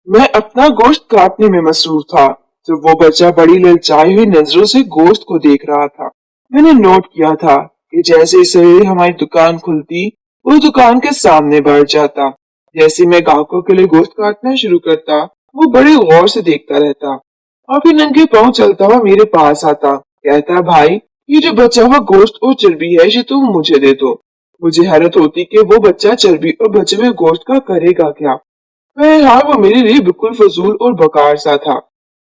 मैं अपना गोश्त काटने में मसरूफ था जब वो बच्चा बड़ी ललचाई हुई नजरों से गोश्त को देख रहा था। मैंने नोट किया था कि जैसे ही सवेरे हमारी दुकान खुलती, वो दुकान के सामने बैठ जाता। जैसे मैं ग्राहकों के लिए गोश्त काटना शुरू करता, वो बड़े गौर से देखता रहता और फिर नंगे पांव चलता हुआ मेरे पास आता। कहता, भाई, ये जो बचा हुआ गोश्त और चर्बी है, ये तुम मुझे दे दो। मुझे हैरत होती कि वो बच्चा चर्बी और बचे हुए गोश्त का करेगा क्या। हाँ, वो मेरे लिए बिल्कुल फजूल और बेकार सा था।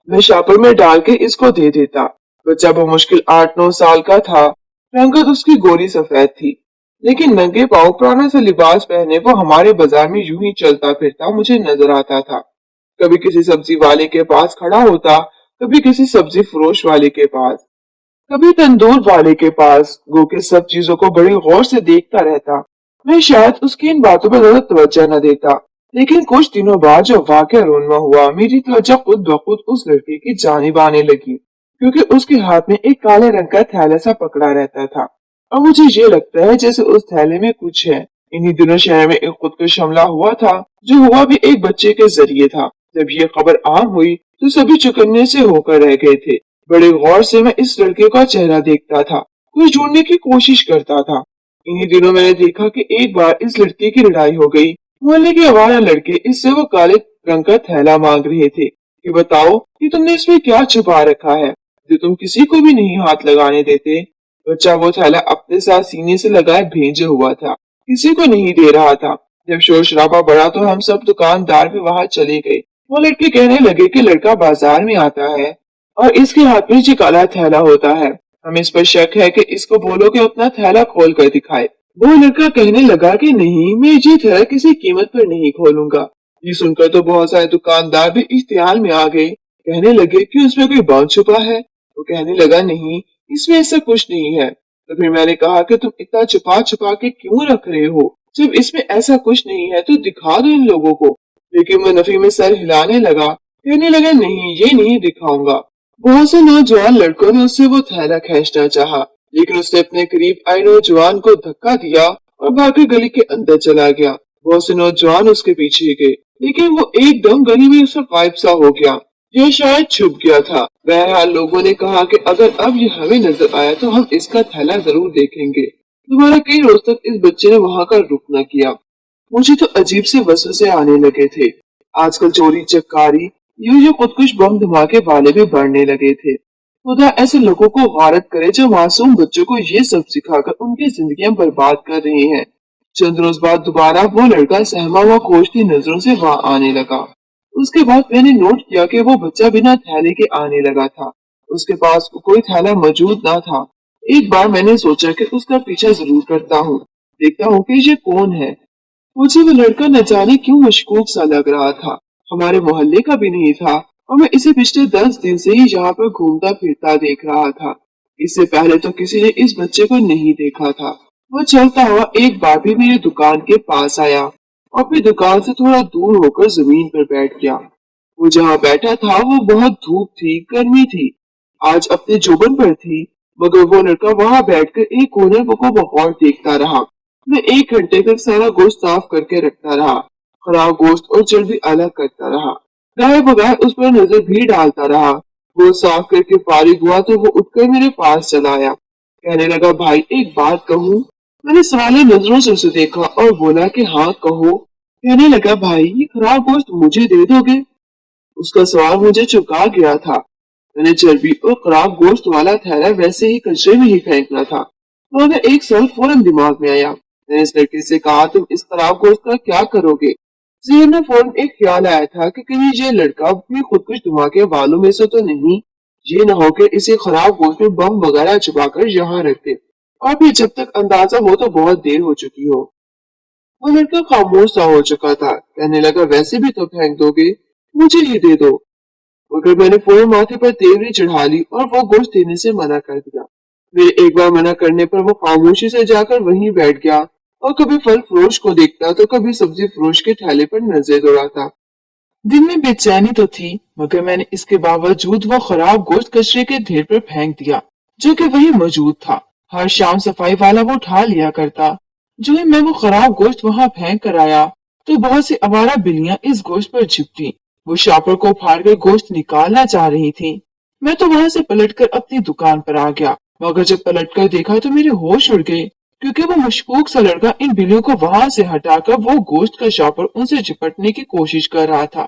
मैं शापर में डाल के इसको दे देता। बच्चा बमुश्किल 8-9 साल का था। रंगत उसकी गोरी सफेद थी, लेकिन नंगे पांव पुराना सा लिबास पहने वो हमारे बाजार में यूं ही चलता फिरता मुझे नजर आता था। कभी किसी सब्जी वाले के पास खड़ा होता, कभी किसी सब्जी फरोश वाले के पास, कभी तंदूर वाले के पास। गो के सब चीजों को बड़े गौर से देखता रहता। मैं शायद उसकी इन बातों पर ज्यादा तवज्जो न देता, लेकिन कुछ दिनों बाद जो वाकया रोनमा हुआ, मेरी तवज्जो खुद ब खुद उस लड़के की जानिब आने लगी, क्योंकि उसके हाथ में एक काले रंग का थैला सा पकड़ा रहता था और मुझे ये लगता है जैसे उस थैले में कुछ है। इन्हीं दिनों शहर में एक खुदकुश हमला हुआ था, जो हुआ भी एक बच्चे के जरिए था। जब ये खबर आम हुई तो सभी चौकन्ने से होकर रह गए थे। बड़े गौर से मैं इस लड़के का चेहरा देखता था, कोई ढूंढने की कोशिश करता था। इन्हीं दिनों मैंने देखा कि एक बार इस लड़के की लड़ाई हो गई। मोहल्ले के आवारा लड़के इससे वो काले रंग का थैला मांग रहे थे कि बताओ कि तुमने इसमें क्या छुपा रखा है जो तुम किसी को भी नहीं हाथ लगाने देते। बच्चा वो थैला अपने साथ सीने से लगाए भेजे हुआ था, किसी को नहीं दे रहा था। जब शोर शराबा बढ़ा तो हम सब दुकानदार भी वहां चले गए। वो लड़के कहने लगे कि लड़का बाजार में आता है और इसके हाथ में ये काला थैला होता है। हमें इस पर शक है कि इसको बोलो कि अपना थैला खोल कर दिखाए। वो लड़का कहने लगा कि नहीं, मैं ये थैला किसी कीमत पर नहीं खोलूंगा। ये सुनकर तो बहुत सारे दुकानदार भी इश्तिहाल में आ गए। कहने लगे कि उसमें कोई बांध छुपा है। वो कहने लगा, नहीं, इसमें ऐसा कुछ नहीं है। तो फिर मैंने कहा कि तुम इतना छुपा छुपा के क्यों रख रहे हो? जब इसमें ऐसा कुछ नहीं है तो दिखा दो इन लोगों को। लेकिन वो नफी में सर हिलाने लगा, कहने लगा, नहीं, ये नहीं दिखाऊंगा। बहुत से नौजवान लड़कों ने उससे वो थैला खींचना चाहा, लेकिन उसने अपने करीब आए नौजवान को धक्का दिया और भागकर गली के अंदर चला गया। बहुत से नौजवान उसके पीछे गए, लेकिन वो एकदम गली में उसका गायब सा हो गया। यह शायद छुप गया था। बहरहाल लोगों ने कहा कि अगर अब ये हमें नजर आया तो हम इसका थैला जरूर देखेंगे। दोबारा कई रोज तक इस बच्चे ने वहां का रुख न किया। मुझे तो अजीब से वसवसे आने लगे थे। आजकल चोरी चकारी, यूं खुदकुश बम धमाके वाले भी बढ़ने लगे थे। खुदा ऐसे लोगों को गारत करे जो मासूम बच्चों को ये सब सिखाकर उनकी जिंदगियां बर्बाद कर रहे हैं। चंद रोज बाद दोबारा वो लड़का सहमा हुआ खोजती नजरों से वहां आने लगा। उसके बाद मैंने नोट किया कि वो बच्चा बिना थैले के आने लगा था। उसके पास कोई थैला मौजूद न था। एक बार मैंने सोचा कि उसका पीछा जरूर करता हूँ, देखता हूँ कि ये कौन है। मुझे वो लड़का न जाने क्यों मशकूक सा लग रहा था। हमारे मोहल्ले का भी नहीं था और मैं इसे पिछले 10 दिन से ही यहाँ पर घूमता फिरता देख रहा था। इससे पहले तो किसी ने इस बच्चे को नहीं देखा था। वो चलता हुआ एक बार भी मेरी दुकान के पास आया और फिर दुकान से थोड़ा दूर होकर जमीन पर बैठ गया। वो जहाँ बैठा था वो बहुत धूप थी, गर्मी थी, आज अपने जोबन पर थी, मगर वो लड़का वहाँ बैठकर एक कोने को बगौर देखता रहा। मैं 1 घंटे तक सारा गोश्त साफ करके रखता रहा, खराब गोश्त और चर्बी अलग करता रहा, गाय बगाए उस पर नजर भी डालता रहा। गोश्त साफ करके फारिग हुआ तो वो उठकर मेरे पास चला आया। कहने लगा, भाई, एक बात कहूँ? मैंने सवाली नजरों से उसे देखा और बोला कि हाँ, कहो। कहने लगा, भाई, ये खराब गोश्त मुझे दे दोगे? उसका सवाल मुझे चौंका गया था। मैंने चर्बी और खराब गोश्त वाला थैला वैसे ही कचरे में ही फेंकना था, मगर एक सवाल फौरन दिमाग में आया। मैंने इस लड़के से कहा, तुम इस खराब गोश्त का क्या करोगे? ज़हन में फौरन एक ख्याल आया था कि कहीं ये लड़का भी खुदकुश धमाके वालों में से तो नहीं। ये न हो कि इसे खराब गोश्त में बम वगैरह छुपाकर यहाँ रख दे और फिर जब तक अंदाजा हो तो बहुत देर हो चुकी हो। वो लड़का खामोश सा हो चुका था। कहने लगा, वैसे भी तो फेंक दोगे, मुझे ही दे दो। मगर मैंने फौरन माथे पर तेवरी चढ़ा ली और वो गोश्त देने से मना कर दिया। मेरे एक बार मना करने पर वो खामोशी से जाकर वहीं बैठ गया और कभी फल फरोश को देखता तो कभी सब्जी फरोश के ठेले पर नजर दौड़ाता। दिन में बेचैनी तो थी, मगर मैंने इसके बावजूद वो खराब गोश्त कचरे के ढेर पर फेंक दिया जो कि वही मौजूद था। हर शाम सफाई वाला वो उठा लिया करता। जो ही मैं वो खराब गोश्त वहां फेंक कर आया तो बहुत सी आवारा बिल्लियां इस गोश्त पर छिपती। वो शॉपर को फाड़ कर गोश्त निकालना चाह रही थी। मैं तो वहां से पलटकर अपनी दुकान पर आ गया, मगर जब पलटकर देखा तो मेरे होश उड़ गए, क्योंकि वो मशकूक सा लड़का इन बिल्लियों को वहां से हटाकर वो गोश्त का शॉपर उनसे चिपटने की कोशिश कर रहा था।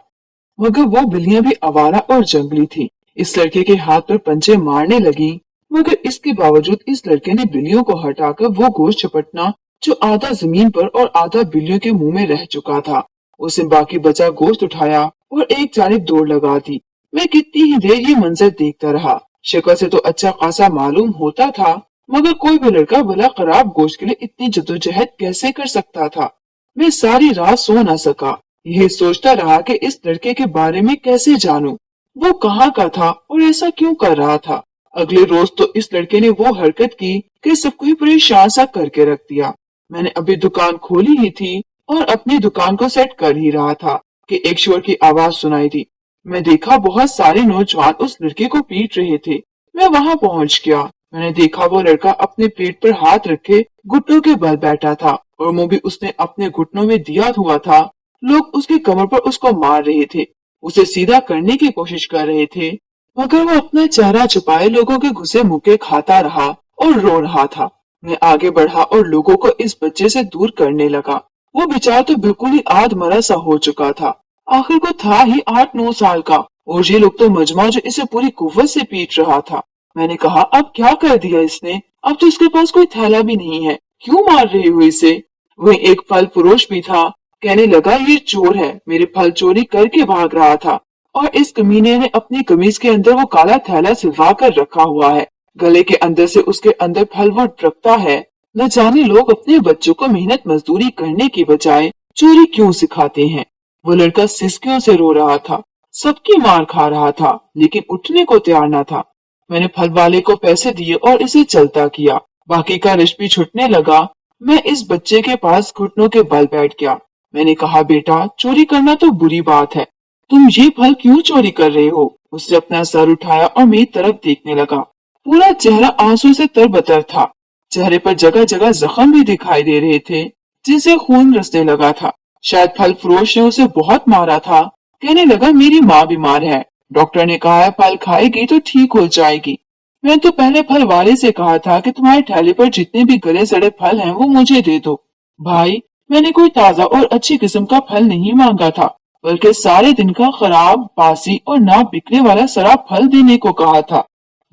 मगर वो बिल्लियां भी आवारा और जंगली थी। इस लड़के के हाथ पर पंजे मारने लगी, मगर इसके बावजूद इस लड़के ने बिल्लियों को हटाकर वो गोश्त चपटना जो आधा जमीन पर और आधा बिल्लियों के मुंह में रह चुका था। उसने बाकी बचा गोश्त उठाया और एक जानिब दौड़ लगा दी। मैं कितनी ही देर ये मंजर देखता रहा। शक्ल से तो अच्छा खासा मालूम होता था, मगर कोई भी लड़का भला खराब गोश्त के लिए इतनी जद्दोजहद कैसे कर सकता था। मैं सारी रात सो न सका, यही सोचता रहा कि इस लड़के के बारे में कैसे जानूं, वो कहाँ का था और ऐसा क्यों कर रहा था। अगले रोज तो इस लड़के ने वो हरकत की कि सबको ही परेशान सा करके रख दिया। मैंने अभी दुकान खोली ही थी और अपनी दुकान को सेट कर ही रहा था कि एक शोर की आवाज सुनाई दी। मैं देखा बहुत सारे नौजवान उस लड़के को पीट रहे थे। मैं वहां पहुंच गया। मैंने देखा वो लड़का अपने पेट पर हाथ रखे घुटनों के बल बैठा था और मुंह भी उसने अपने घुटनों में दिया हुआ था। लोग उसकी कमर पर उसको मार रहे थे, उसे सीधा करने की कोशिश कर रहे थे, मगर वो अपना चेहरा छुपाए लोगों के घुसे मुक्के खाता रहा और रो रहा था। मैं आगे बढ़ा और लोगों को इस बच्चे से दूर करने लगा। वो बेचारा तो बिल्कुल ही आध मरा सा हो चुका था। आखिर को था ही 8-9 साल का और ये लोग तो मजमा जो इसे पूरी कुव्वत से पीट रहा था। मैंने कहा, अब क्या कर दिया इसने? अब तो इसके पास कोई थैला भी नहीं है, क्यों मार रहे हो इसे? वही एक फल फरोश भी था, कहने लगा, ये चोर है, मेरे फल चोरी करके भाग रहा था और इस कमीने ने अपनी कमीज के अंदर वो काला थैला सिलवा कर रखा हुआ है। गले के अंदर से उसके अंदर फल वो रखता है। न जाने लोग अपने बच्चों को मेहनत मजदूरी करने की बजाय चोरी क्यों सिखाते हैं। वो लड़का सिसकियों से रो रहा था, सबकी मार खा रहा था, लेकिन उठने को तैयार न था। मैंने फल वाले को पैसे दिए और इसे चलता किया। बाकी का रिश्क भी छुटने लगा। मैं इस बच्चे के पास घुटनों के बल बैठ गया। मैंने कहा, बेटा, चोरी करना तो बुरी बात है, तुम ये फल क्यों चोरी कर रहे हो? उसने अपना सर उठाया और मेरी तरफ देखने लगा। पूरा चेहरा आंसू से तरबतर था। चेहरे पर जगह जगह जख्म भी दिखाई दे रहे थे, जिनसे खून रिसने लगा था। शायद फल फरोश ने उसे बहुत मारा था। कहने लगा, मेरी माँ बीमार है, डॉक्टर ने कहा है फल खाएगी तो ठीक हो जाएगी। मैं तो पहले फल वाले से कहा था कि तुम्हारे ठेले पर जितने भी गले सड़े फल हैं वो मुझे दे दो। भाई, मैंने कोई ताजा और अच्छी किस्म का फल नहीं मांगा था, बल्कि सारे दिन का खराब, बासी और ना बिकने वाला सड़ा फल देने को कहा था।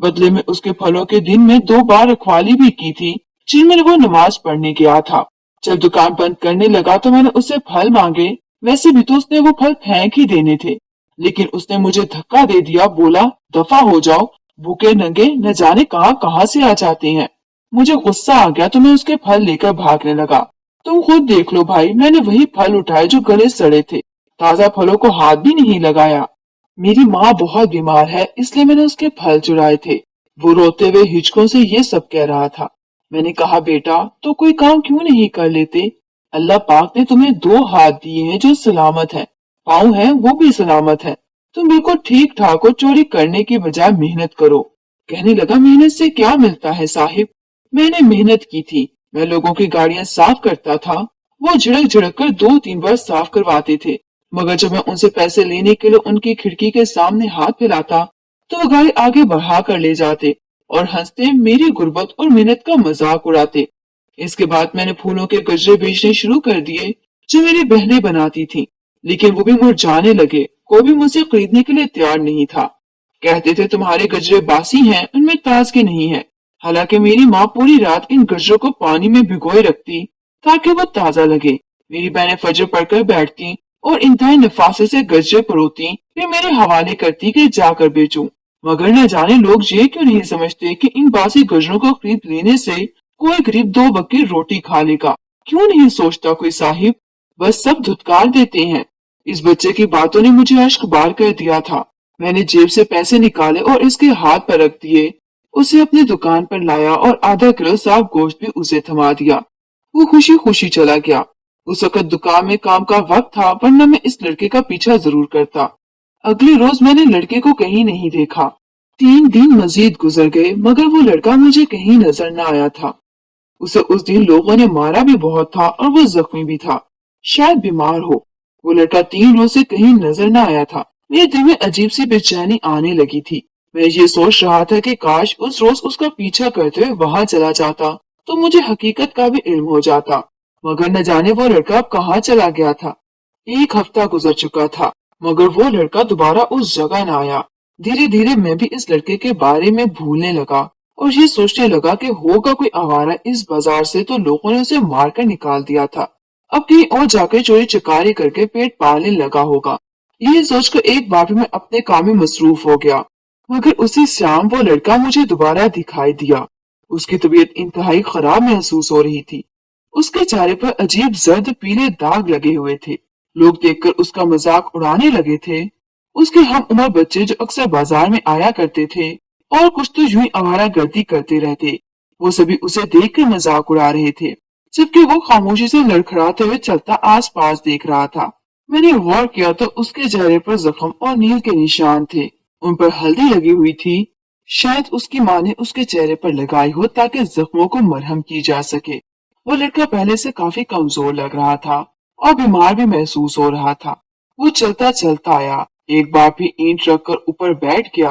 बदले में उसके फलों के दिन में 2 बार रखवाली भी की थी, जिनमें वो नमाज पढ़ने गया था। जब दुकान बंद करने लगा तो मैंने उससे फल मांगे। वैसे भी तो उसने वो फल फेंक ही देने थे, लेकिन उसने मुझे धक्का दे दिया, बोला, दफा हो जाओ, भूखे नंगे न जाने कहाँ कहाँ से आ जाते हैं। मुझे गुस्सा आ गया तो मैं उसके फल लेकर भागने लगा। तुम खुद देख लो भाई, मैंने वही फल उठाए जो गले सड़े थे, ताजा फलों को हाथ भी नहीं लगाया। मेरी माँ बहुत बीमार है, इसलिए मैंने उसके फल चुराए थे। वो रोते हुए हिचकों से ये सब कह रहा था। मैंने कहा, बेटा, तो कोई काम क्यों नहीं कर लेते? अल्लाह पाक ने तुम्हें 2 हाथ दिए हैं जो सलामत हैं, पाँव हैं वो भी सलामत हैं। तुम बिल्कुल ठीक ठाक हो, चोरी करने की बजाय मेहनत करो। कहने लगा, मेहनत से क्या मिलता है साहिब? मैंने मेहनत की थी, मैं लोगों की गाड़ियां साफ करता था। वो झिड़क झिड़क कर 2-3 बार साफ करवाते थे, मगर जब मैं उनसे पैसे लेने के लिए उनकी खिड़की के सामने हाथ फैलाता तो वो गाड़ी आगे बढ़ा कर ले जाते और हंसते मेरी गुर्बत और मेहनत का मजाक उड़ाते। इसके बाद मैंने फूलों के गजरे बेचने शुरू कर दिए जो मेरी बहनें बनाती थीं, लेकिन वो भी मुरझाने लगे। कोई भी मुझसे खरीदने के लिए तैयार नहीं था। कहते थे, तुम्हारे गजरे बासी हैं, उनमें ताजगी नहीं है। हालांकि मेरी माँ पूरी रात इन गजरों को पानी में भिगोए रखती ताकि वो ताजा लगे। मेरी बहनें फजर पढ़कर बैठती और इंतहाई नफासे से गजरे परोती, फिर मेरे हवाले करती कि जाकर बेचूं। मगर न जाने लोग ये क्यों नहीं समझते कि इन बासी गजरों को खरीद लेने से कोई गरीब 2 वक्त की रोटी खा लेगा। क्यों नहीं सोचता कोई साहिब? बस सब धुतकार देते हैं। इस बच्चे की बातों ने मुझे अश्क बार कर दिया था। मैंने जेब से पैसे निकाले और इसके हाथ पर रख दिए। उसे अपनी दुकान पर लाया और आधा किलो साफ गोश्त भी उसे थमा दिया। वो खुशी खुशी चला गया। उस वक्त दुकान में काम का वक्त था, वरना मैं इस लड़के का पीछा जरूर करता। अगले रोज मैंने लड़के को कहीं नहीं देखा। 3 दिन मजीद गुजर गए, मगर वो लड़का मुझे कहीं नजर न आया था। उसे उस दिन लोगों ने मारा भी बहुत था और वो जख्मी भी था, शायद बीमार हो। वो लड़का 3 रोज से कहीं नजर न आया था। मेरे दिल में अजीब सी बेचैनी आने लगी थी। मैं ये सोच रहा था कि काश उस रोज उसका पीछा करते हुए वहां चला जाता तो मुझे हकीकत का भी इल्म हो जाता। मगर न जाने वो लड़का अब कहाँ चला गया था। एक हफ्ता गुजर चुका था मगर वो लड़का दोबारा उस जगह न आया। धीरे धीरे मैं भी इस लड़के के बारे में भूलने लगा और ये सोचने लगा कि होगा कोई आवारा इस बाजार से तो लोगों ने उसे मारकर निकाल दिया था। अब कहीं और जाकर चोरी चकारी करके पेट पालने लगा होगा। ये सोचकर एक बार भी मैं अपने काम में मसरूफ हो गया। मगर उसी शाम वो लड़का मुझे दोबारा दिखाई दिया। उसकी तबीयत इंतहाई खराब महसूस हो रही थी। उसके चेहरे पर अजीब जर्द पीले दाग लगे हुए थे। लोग देखकर उसका मजाक उड़ाने लगे थे। उसके हम उम्र बच्चे जो अक्सर बाजार में आया करते थे और कुछ तो यूं ही आवारागर्दी करते रहते, वो सभी उसे देखकर मजाक उड़ा रहे थे, जबकि वो खामोशी से लड़खड़ाते हुए चलता आस पास देख रहा था। मैंने गौर किया तो उसके चेहरे पर जख्म और नील के निशान थे। उन पर हल्दी लगी हुई थी। शायद उसकी माँ ने उसके चेहरे पर लगाई हो ताकि जख्मों को मरहम की जा सके। वो लड़का पहले से काफी कमजोर लग रहा था और बीमार भी महसूस हो रहा था। वो चलता चलता आया, एक बार भी ईंट रखकर ऊपर बैठ गया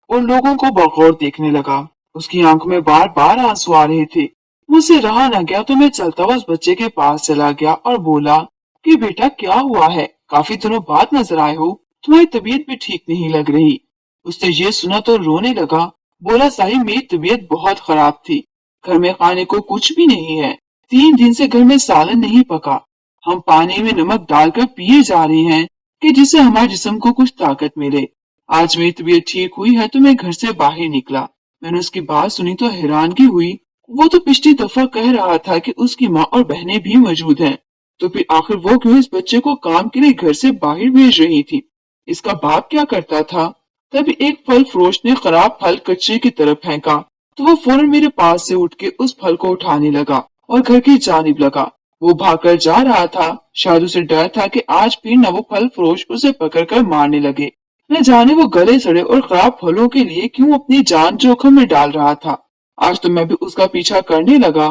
और लोगों को बगौर देखने लगा। उसकी आंखों में बार बार आंसू आ रहे थे। मुझसे रहा न गया तो मैं चलता हुआ उस बच्चे के पास चला गया और बोला कि बेटा क्या हुआ है, काफी दिनों बाद नजर आए हो, तुम्हारी तबीयत भी ठीक नहीं लग रही। उसने ये सुना तो रोने लगा। बोला साहिब मेरी तबीयत बहुत खराब थी, घर में खाने को कुछ भी नहीं है, 3 दिन से घर में सालन नहीं पका, हम पानी में नमक डालकर पिए जा रहे हैं कि जिससे हमारे जिस्म को कुछ ताकत मिले। आज मेरी तबीयत ठीक हुई है तो मैं घर से बाहर निकला। मैंने उसकी बात सुनी तो हैरानगी हुई। वो तो पिछली दफा कह रहा था कि उसकी माँ और बहनें भी मौजूद हैं, तो फिर आखिर वो क्यों इस बच्चे को काम के लिए घर से बाहर भेज रही थी। इसका बाप क्या करता था। तभी एक फल फरोश ने खराब फल कचरे की तरफ फेंका तो वो फौरन मेरे पास से उठ के उस फल को उठाने लगा और घर की जानिब लगा। वो भागकर जा रहा था। शायद उसे डर था कि आज फिर न वो फल फरोश उसे पकड़कर मारने लगे। न जाने वो गले सड़े और खराब फलों के लिए क्यों अपनी जान जोखिम में डाल रहा था। आज तो मैं भी उसका पीछा करने लगा।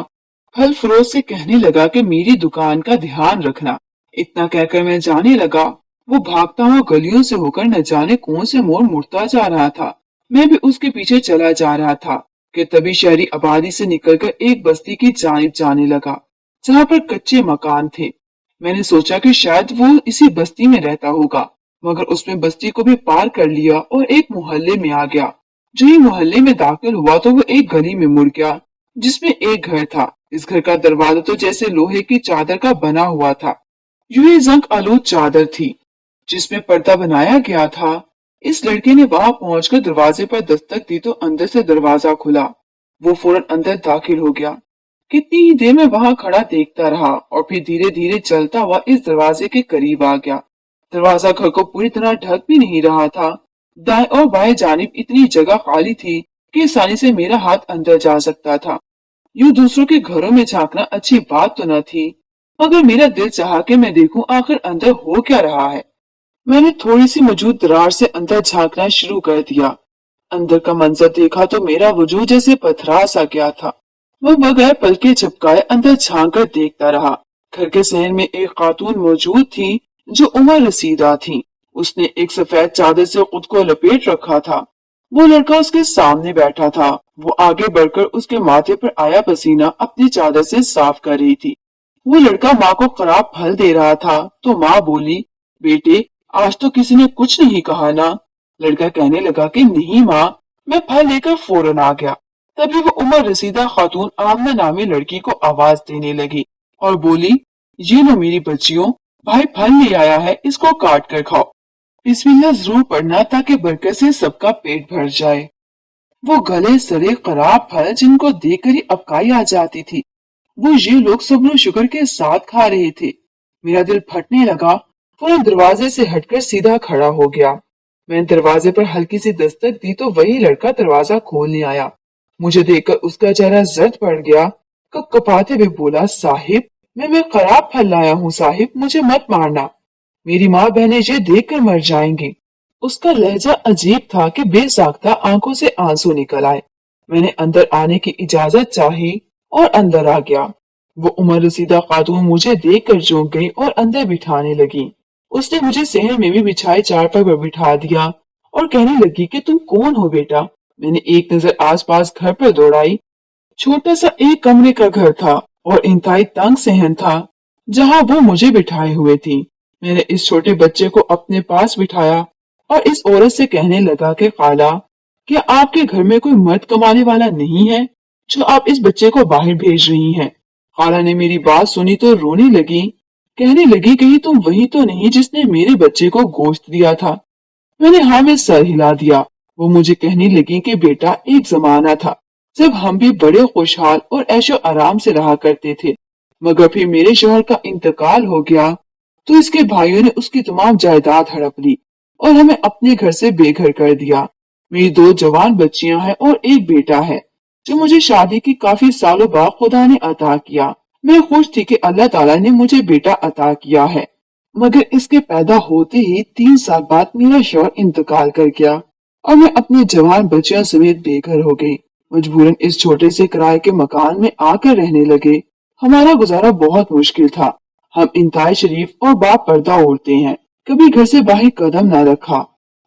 फल फरोश से कहने लगा कि मेरी दुकान का ध्यान रखना। इतना कहकर मैं जाने लगा। वो भागता हुआ गलियों से होकर न जाने कौन से मोड़ मुड़ता जा रहा था। मैं भी उसके पीछे चला जा रहा था कि तभी शहरी आबादी से निकलकर एक बस्ती की जानिब जाने लगा जहाँ पर कच्चे मकान थे। मैंने सोचा कि शायद वो इसी बस्ती में रहता होगा, मगर उसने बस्ती को भी पार कर लिया और एक मोहल्ले में आ गया। जो ही मोहल्ले में दाखिल हुआ तो वो एक गली में मुड़ गया जिसमें एक घर था। इस घर का दरवाजा तो जैसे लोहे की चादर का बना हुआ था। यूं ही जंग आलूद चादर थी जिसमें पर्दा बनाया गया था। इस लड़के ने वहां पहुंचकर दरवाजे पर दस्तक दी तो अंदर से दरवाजा खुला। वो फौरन अंदर दाखिल हो गया। कितनी ही देर में वहां खड़ा देखता रहा और फिर धीरे धीरे चलता हुआ इस दरवाजे के करीब आ गया। दरवाजा घर को पूरी तरह ढक भी नहीं रहा था। दाएं और बाएं जानिब इतनी जगह खाली थी कि आसानी से मेरा हाथ अंदर जा सकता था। यूं दूसरों के घरों में झांकना अच्छी बात तो न थी, मगर मेरा दिल चाहा कि मैं देखूं आखिर अंदर हो क्या रहा है। मैंने थोड़ी सी मौजूद दरार से अंदर झांकना शुरू कर दिया। अंदर का मंजर देखा तो मेरा वजूद जैसे पथरा सा गया था। वो बगैर पलके झपकाए अंदर झांक कर देखता रहा। घर के सहन में एक खातून मौजूद थी जो उम्र रसीदा थी। उसने एक सफेद चादर से खुद को लपेट रखा था। वो लड़का उसके सामने बैठा था। वो आगे बढ़कर उसके माथे पर आया पसीना अपनी चादर से साफ कर रही थी। वो लड़का माँ को खराब फल दे रहा था तो माँ बोली, बेटे आज तो किसी ने कुछ नहीं कहा ना। लड़का कहने लगा कि नहीं माँ, मैं फल लेकर फौरन आ गया। तभी वो उम्र रसीदा खातून आमना नामी लड़की को आवाज देने लगी और बोली, ये लो मेरी बच्चियों, भाई फल ले आया है, इसको काट कर खाओ। बिस्मिल्लाह जरूर पढ़ना ताकि बरकत से सबका पेट भर जाए। वो गले सड़े खराब फल जिनको देखकर ही अबकाई आ जाती थी, वो ये लोग सब्र शुक्र के साथ खा रहे थे। मेरा दिल फटने लगा। फौरन दरवाजे से हटकर सीधा खड़ा हो गया। मैंने दरवाजे पर हल्की सी दस्तक दी तो वही लड़का दरवाजा खोलने आया। मुझे देखकर उसका चेहरा जर्द पड़ गया। कपकपाते हुए बोला, साहिब मैं खराब फल लाया हूँ साहिब, मुझे मत मारना, मेरी माँ बहनें ये देख कर मर जाएंगी। उसका लहजा अजीब था कि बेसाख्ता आंखों से आंसू निकल आए। मैंने अंदर आने की इजाजत चाही और अंदर आ गया। वो उम्र रसीदा खातून मुझे देख कर चौंक गई और अंदर बिठाने लगी। उसने मुझे सहन में भी बिछाए चारपाई पर बिठा दिया और कहने लगी कि तुम कौन हो बेटा। मैंने एक नजर आसपास घर पर दौड़ाई। छोटा सा एक कमरे का घर था और इंतहाई तंग सहन था जहां वो मुझे बिठाए हुए थी। मैंने इस छोटे बच्चे को अपने पास बिठाया और इस औरत से कहने लगा कि खाला, क्या आपके घर में कोई मर्द कमाने वाला नहीं है जो आप इस बच्चे को बाहर भेज रही हैं? खाला ने मेरी बात सुनी तो रोने लगी। कहने लगी, कहीं तुम वही तो नहीं जिसने मेरे बच्चे को गोश्त दिया था? मैंने हाँ में सर हिला दिया। वो मुझे कहने लगी कि बेटा, एक जमाना था जब हम भी बड़े खुशहाल और ऐशो आराम से रहा करते थे, मगर फिर मेरे शौहर का इंतकाल हो गया तो इसके भाइयों ने उसकी तमाम जायदाद हड़प ली और हमें अपने घर से बेघर कर दिया। मेरी 2 जवान बच्चियां हैं और एक बेटा है जो मुझे शादी की काफी सालों बाद खुदा ने अता किया। मैं खुश थी कि अल्लाह ताला ने मुझे बेटा अता किया है, मगर इसके पैदा होते ही 3 साल बाद मेरा शौहर इंतकाल कर गया और मैं अपनी जवान बच्चियों समेत बेघर हो गई। मजबूरन इस छोटे से किराए के मकान में आकर रहने लगे। हमारा गुजारा बहुत मुश्किल था। हम इंतहाई शरीफ और बापर्दा औरतें हैं, कभी घर से बाहर कदम न रखा।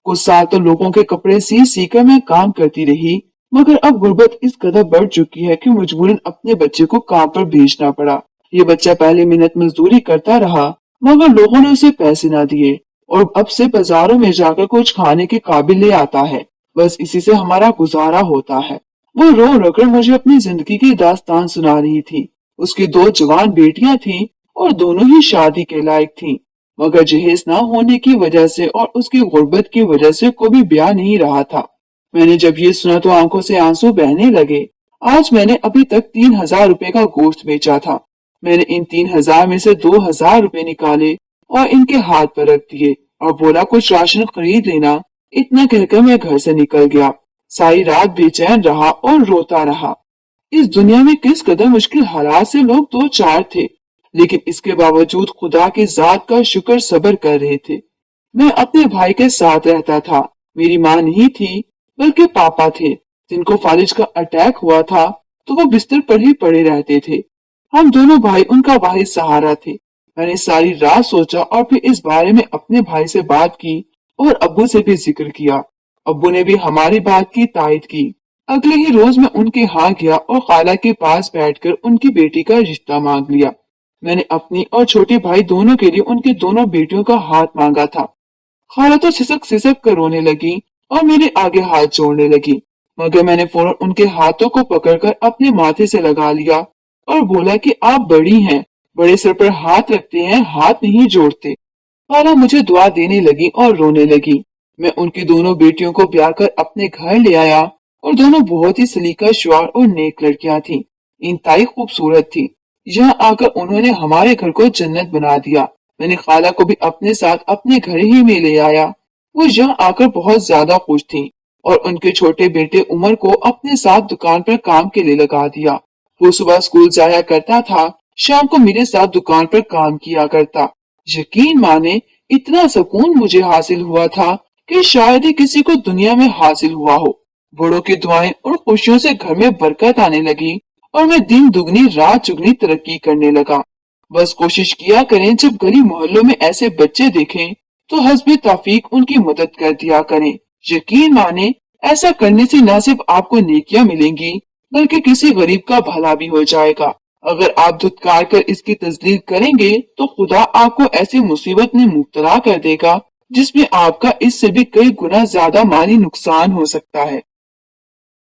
कुछ साल तो लोगों के कपड़े सी कर मैं काम करती रही, मगर अब गुर्बत इस कदर बढ़ चुकी है कि मजबूरन अपने बच्चे को काम पर भेजना पड़ा। ये बच्चा पहले मेहनत मजदूरी करता रहा, मगर लोगों ने उसे पैसे ना दिए और अब से बाजारों में जाकर कुछ खाने के काबिल ले आता है। बस इसी से हमारा गुजारा होता है। वो रो रो कर मुझे अपनी जिंदगी की दास्तान सुना रही थी। उसकी 2 जवान बेटियां थीं और दोनों ही शादी के लायक थीं, मगर जहेज ना होने की वजह से और उसकी गुर्बत की वजह से कोई भी ब्याह नहीं रहा था। मैंने जब ये सुना तो आंखों से आंसू बहने लगे। आज मैंने अभी तक 3,000 रुपए का गोश्त बेचा था। मैंने इन 3,000 में से 2,000 रुपए निकाले और इनके हाथ पर रख दिए और बोला, कुछ राशन खरीद लेना। इतना कहकर मैं घर से निकल गया। सारी रात बेचैन रहा और रोता रहा। इस दुनिया में किस कदर मुश्किल हालात से लोग 2-4 थे, लेकिन इसके बावजूद खुदा की जात का शुक्र सब्र कर रहे थे। मैं अपने भाई के साथ रहता था। मेरी माँ नहीं थी बल्कि पापा थे, जिनको फालिज का अटैक हुआ था तो वो बिस्तर पर ही पड़े रहते थे। हम दोनों भाई उनका वाहिद सहारा थे। मैंने सारी रात सोचा और फिर इस बारे में अपने भाई से बात की और अब्बू से भी जिक्र किया। अब्बू ने भी हमारी बात की तायद की। अगले ही रोज मैं उनके यहाँ गया और खाला के पास बैठकर उनकी बेटी का रिश्ता मांग लिया। मैंने अपनी और छोटे भाई दोनों के लिए उनकी दोनों बेटियों का हाथ मांगा था। खाला तो सिसक सिसक कर रोने लगी और मेरे आगे हाथ जोड़ने लगी, मगर मैंने फौरन उनके हाथों को पकड़कर अपने माथे से लगा लिया और बोला कि आप बड़ी हैं, बड़े सर पर हाथ रखते हैं, हाथ नहीं जोड़ते। खाला मुझे दुआ देने लगी और रोने लगी। मैं उनकी दोनों बेटियों को ब्याह कर अपने घर ले आया और दोनों बहुत ही सलीका शुआर और नेक लड़कियां थीं। इंतहाई खूबसूरत थी। यहाँ आकर उन्होंने हमारे घर को जन्नत बना दिया। मैंने खाला को भी अपने साथ अपने घर ही में ले आया। वो यहाँ आकर बहुत ज्यादा खुश थी और उनके छोटे बेटे उमर को अपने साथ दुकान पर काम के लिए लगा दिया। वो सुबह स्कूल जाया करता था, शाम को मेरे साथ दुकान पर काम किया करता। यकीन माने, इतना सुकून मुझे हासिल हुआ था कि शायद ही किसी को दुनिया में हासिल हुआ हो। बड़ों की दुआएं और खुशियों से घर में बरकत आने लगी और मैं दिन दुगनी रात चुगनी तरक्की करने लगा। बस कोशिश किया करें, जब गली मोहल्लों में ऐसे बच्चे देखें तो हस्बे तौफीक उनकी मदद कर दिया करें। यकीन माने, ऐसा करने से न सिर्फ आपको नेकियां मिलेंगी बल्कि किसी गरीब का भला भी हो जाएगा। अगर आप धुतकार कर इसकी तस्दीक करेंगे तो खुदा आपको ऐसी मुसीबत में मुब्तला कर देगा जिसमें आपका इससे भी कई गुना ज्यादा माली नुकसान हो सकता है।